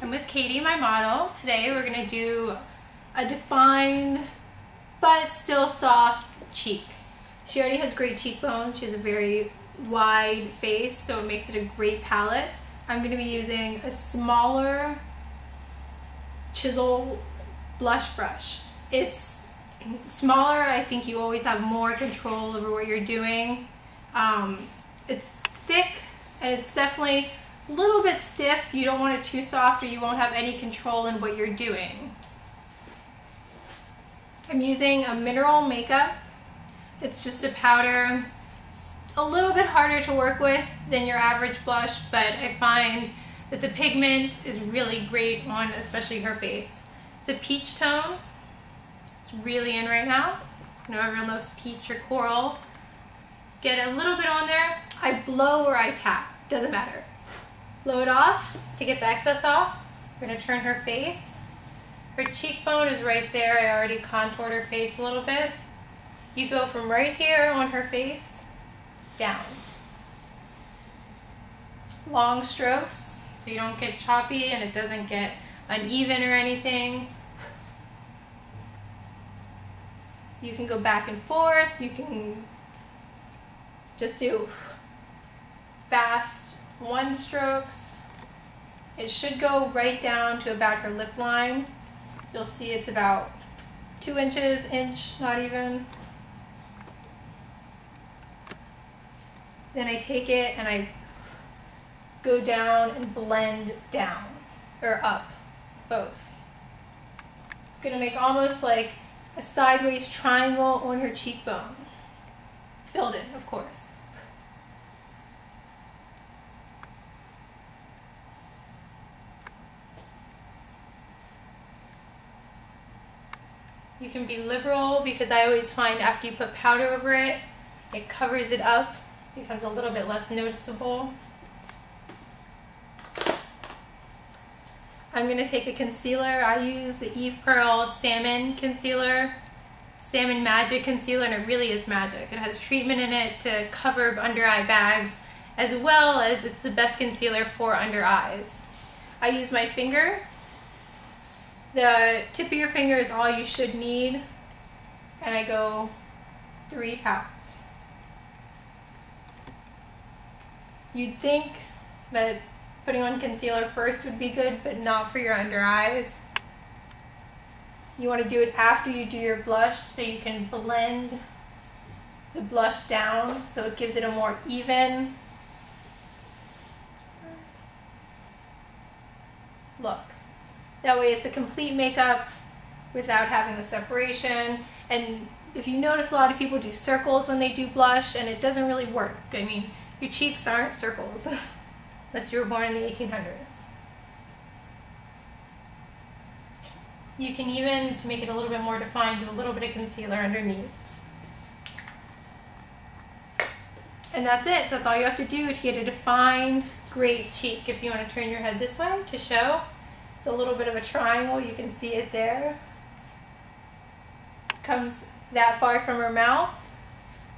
I'm with Katie, my model. Today we're going to do a defined but still soft cheek. She already has great cheekbones. She has a very wide face, so it makes it a great palette. I'm going to be using a smaller chisel blush brush. It's smaller. I think you always have more control over what you're doing. It's thick and it's definitely a little bit stiff. You don't want it too soft or you won't have any control in what you're doing. I'm using a mineral makeup. It's just a powder. It's a little bit harder to work with than your average blush, but I find that the pigment is really great on especially her face. It's a peach tone. It's really in right now. You know, everyone loves peach or coral. Get a little bit on there. I blow or I tap, doesn't matter. Blow it off to get the excess off. We're gonna turn her face. Her cheekbone is right there. I already contoured her face a little bit. You go from right here on her face down. Long strokes so you don't get choppy and it doesn't get uneven or anything. You can go back and forth. You can just do fast one strokes. It should go right down to about her lip line. You'll see it's about 2 inches, inch, not even. Then I take it and I go down and blend down, or up, both. It's gonna make almost like a sideways triangle on her cheekbone. Filled in, of course. You can be liberal because I always find after you put powder over it, it covers it up, becomes a little bit less noticeable. I'm going to take a concealer. I use the Eve Pearl Salmon Concealer, Salmon Magic Concealer, and it really is magic. It has treatment in it to cover under eye bags, as well as it's the best concealer for under eyes. I use my finger. The tip of your finger is all you should need, and I go 3 pounds. You'd think that putting on concealer first would be good, but not for your under eyes. You want to do it after you do your blush so you can blend the blush down so it gives it a more even look. That way it's a complete makeup without having the separation. And if you notice, a lot of people do circles when they do blush and it doesn't really work. I mean, your cheeks aren't circles unless you were born in the 1800s. You can even, to make it a little bit more defined, do a little bit of concealer underneath. And that's it. That's all you have to do to get a defined, great cheek. If you want to turn your head this way to show, it's a little bit of a triangle. You can see it there. Comes that far from her mouth,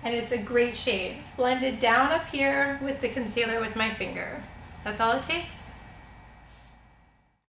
and it's a great shade. Blended down up here with the concealer with my finger. That's all it takes.